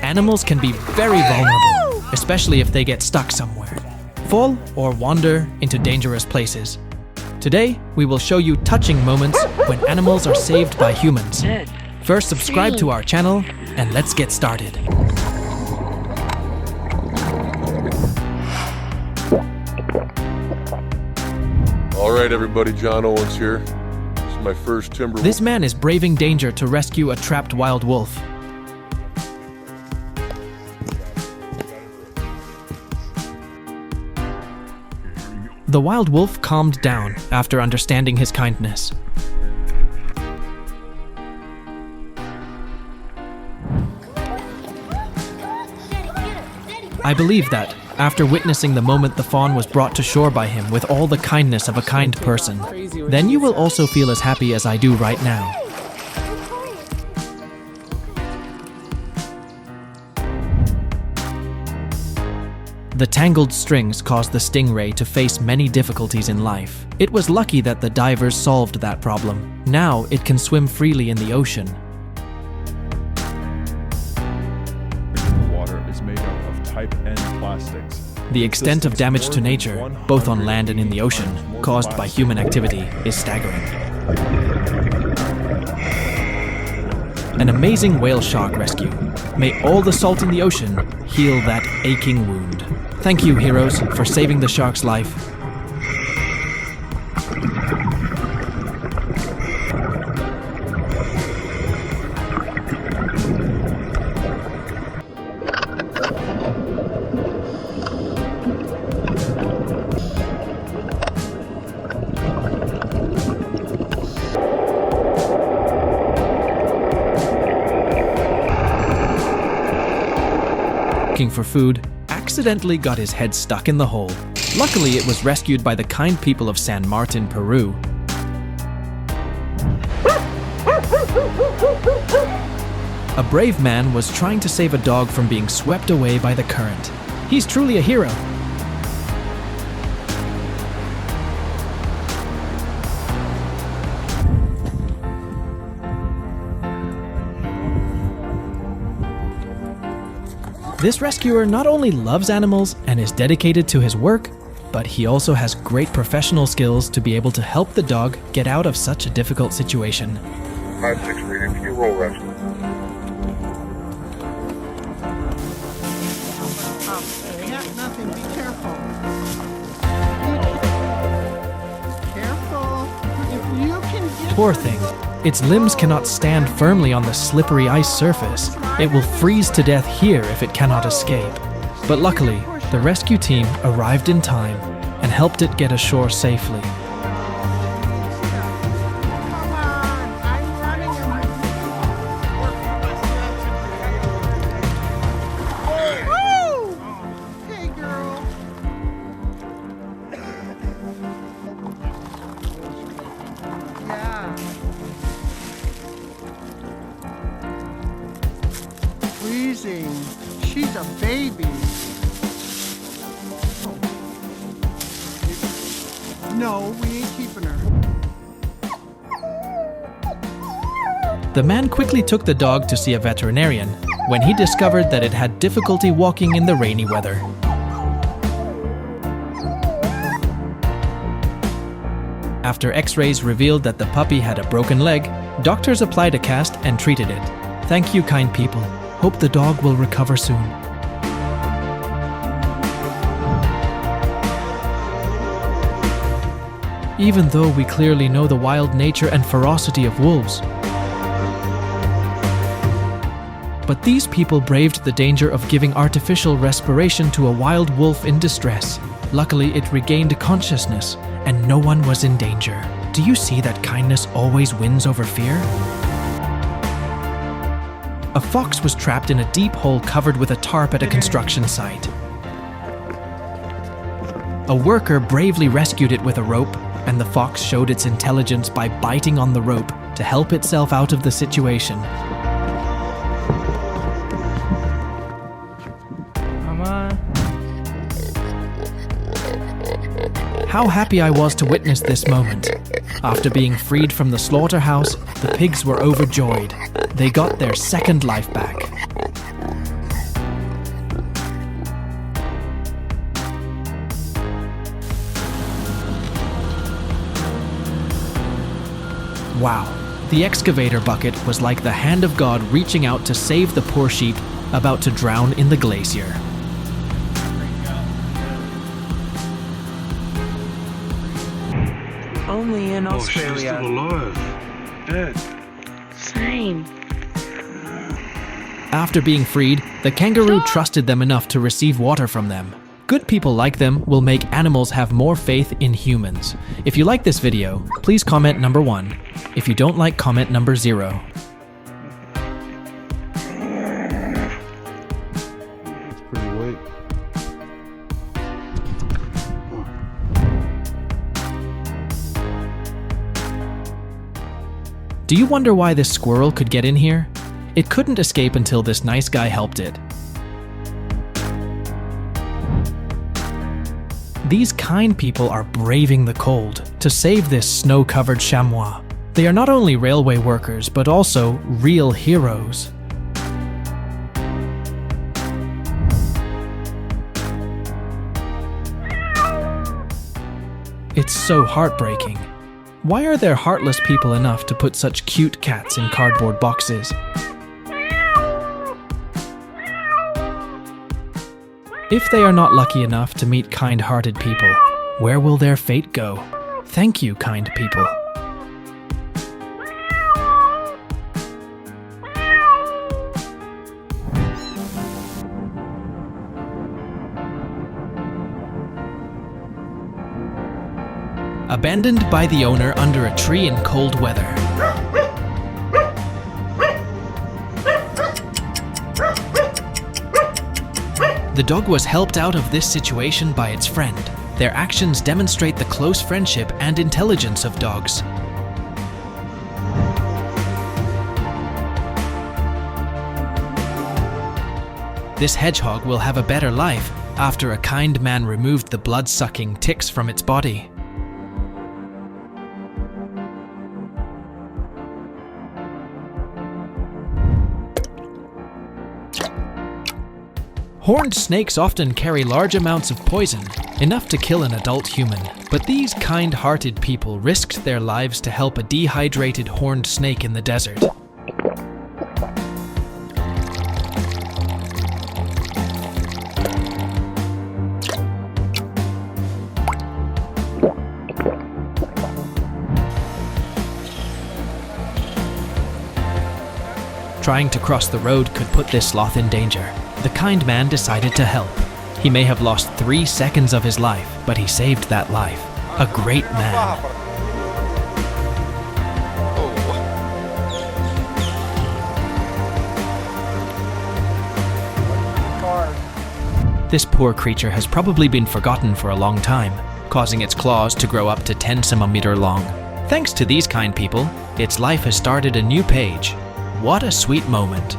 Animals can be very vulnerable, especially if they get stuck somewhere, fall or wander into dangerous places. Today, we will show you touching moments when animals are saved by humans. First, subscribe to our channel and let's get started. All right, everybody, John Owens here. This is my first timber. This man is braving danger to rescue a trapped wild wolf. The wild wolf calmed down after understanding his kindness. I believe that, after witnessing the moment the fawn was brought to shore by him with all the kindness of a kind person, then you will also feel as happy as I do right now. The tangled strings caused the stingray to face many difficulties in life. It was lucky that the divers solved that problem. Now it can swim freely in the ocean. Water is made up of type N plastics. The extent of damage to nature, both on land and in the ocean, caused by human activity, is staggering. An amazing whale shark rescue. May all the salt in the ocean heal that aching wound. Thank you, heroes, for saving the shark's life. Looking for food, accidentally got his head stuck in the hole. Luckily, it was rescued by the kind people of San Martin, Peru. A brave man was trying to save a dog from being swept away by the current. He's truly a hero. This rescuer not only loves animals and is dedicated to his work, but he also has great professional skills to be able to help the dog get out of such a difficult situation. 5-6 reading, can you roll rescue? Nothing, be careful. Careful. If you can get Poor thing. Its limbs cannot stand firmly on the slippery ice surface. It will freeze to death here if it cannot escape. But luckily, the rescue team arrived in time and helped it get ashore safely. Come on, I'm running Woo! Hey, girl. Yeah. Freezing. She's a baby. No, we ain't keeping her. The man quickly took the dog to see a veterinarian when he discovered that it had difficulty walking in the rainy weather. After x-rays revealed that the puppy had a broken leg, doctors applied a cast and treated it. Thank you, kind people. Hope the dog will recover soon. Even though we clearly know the wild nature and ferocity of wolves. But these people braved the danger of giving artificial respiration to a wild wolf in distress. Luckily, it regained consciousness, and no one was in danger. Do you see that kindness always wins over fear? A fox was trapped in a deep hole covered with a tarp at a construction site. A worker bravely rescued it with a rope, and the fox showed its intelligence by biting on the rope to help itself out of the situation. Come on. How happy I was to witness this moment. After being freed from the slaughterhouse, the pigs were overjoyed. They got their second life back. Wow, the excavator bucket was like the hand of God reaching out to save the poor sheep about to drown in the glacier. Only in Oh, she's Australia. still alive. Dead. Same. After being freed, the kangaroo trusted them enough to receive water from them. Good people like them will make animals have more faith in humans. If you like this video, please comment number 1. If you don't like, comment number 0. It's pretty late. Do you wonder why this squirrel could get in here? It couldn't escape until this nice guy helped it. These kind people are braving the cold to save this snow-covered chamois. They are not only railway workers, but also real heroes. It's so heartbreaking. Why are there heartless people enough to put such cute cats in cardboard boxes? If they are not lucky enough to meet kind-hearted people, where will their fate go? Thank you, kind people. Abandoned by the owner under a tree in cold weather. The dog was helped out of this situation by its friend. Their actions demonstrate the close friendship and intelligence of dogs. This hedgehog will have a better life after a kind man removed the blood-sucking ticks from its body. Horned snakes often carry large amounts of poison, enough to kill an adult human. But these kind-hearted people risked their lives to help a dehydrated horned snake in the desert. Trying to cross the road could put this sloth in danger. The kind man decided to help. He may have lost 3 seconds of his life, but he saved that life. A great man. This poor creature has probably been forgotten for a long time, causing its claws to grow up to 10 centimeters long. Thanks to these kind people, its life has started a new page. What a sweet moment.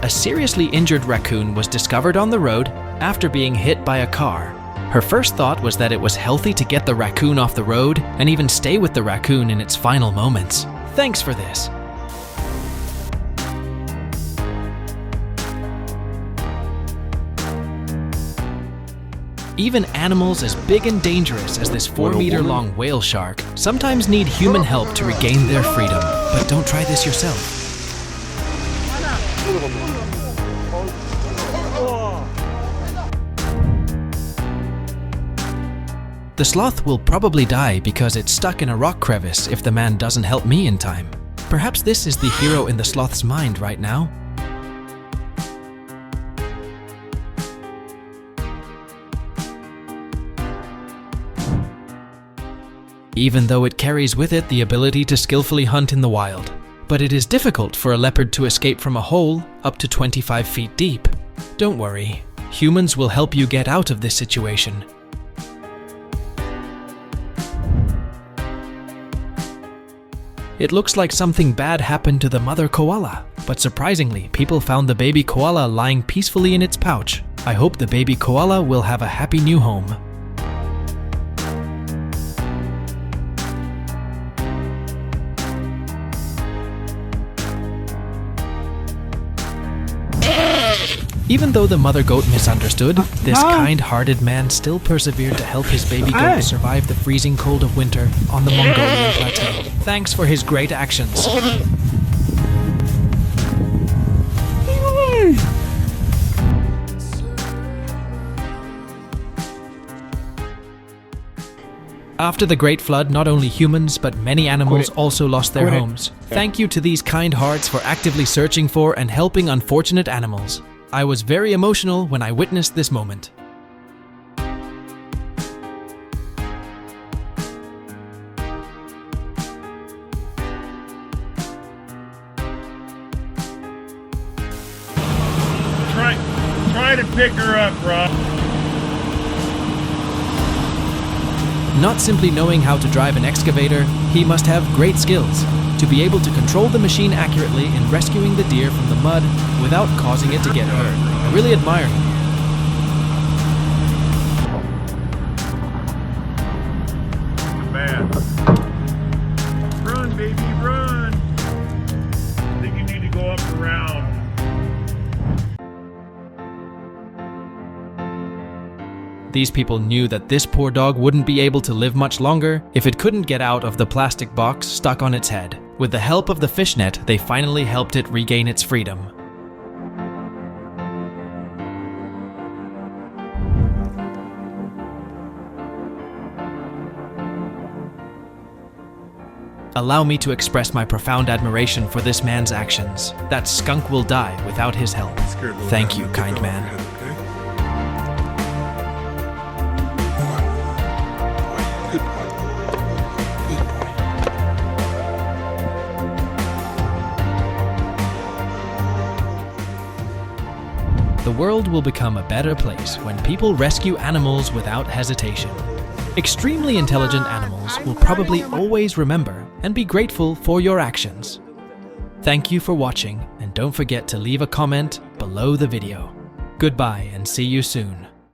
A seriously injured raccoon was discovered on the road after being hit by a car. Her first thought was that it was healthy to get the raccoon off the road and even stay with the raccoon in its final moments. Thanks for this. Even animals as big and dangerous as this 4-meter-long whale shark sometimes need human help to regain their freedom. But don't try this yourself. The sloth will probably die because it's stuck in a rock crevice if the man doesn't help me in time. Perhaps this is the hero in the sloth's mind right now. Even though it carries with it the ability to skillfully hunt in the wild. But it is difficult for a leopard to escape from a hole up to 25 feet deep. Don't worry, humans will help you get out of this situation. It looks like something bad happened to the mother koala, but surprisingly, people found the baby koala lying peacefully in its pouch. I hope the baby koala will have a happy new home. Even though the mother goat misunderstood, this kind-hearted man still persevered to help his baby goat survive the freezing cold of winter on the Mongolian plateau. Thanks for his great actions. After the Great Flood, not only humans, but many animals also lost their homes. Thank you to these kind hearts for actively searching for and helping unfortunate animals. I was very emotional when I witnessed this moment. Try to pick her up, bro. Not simply knowing how to drive an excavator, he must have great skills to be able to control the machine accurately in rescuing the deer from the mud without causing it to get hurt. I really admire him. Man. Run, baby, run. I think you need to go up around. These people knew that this poor dog wouldn't be able to live much longer if it couldn't get out of the plastic box stuck on its head. With the help of the fishnet, they finally helped it regain its freedom. Allow me to express my profound admiration for this man's actions. That skunk will die without his help. Thank you, kind man. The world will become a better place when people rescue animals without hesitation. Extremely intelligent animals will probably always remember and be grateful for your actions. Thank you for watching, and don't forget to leave a comment below the video. Goodbye and see you soon.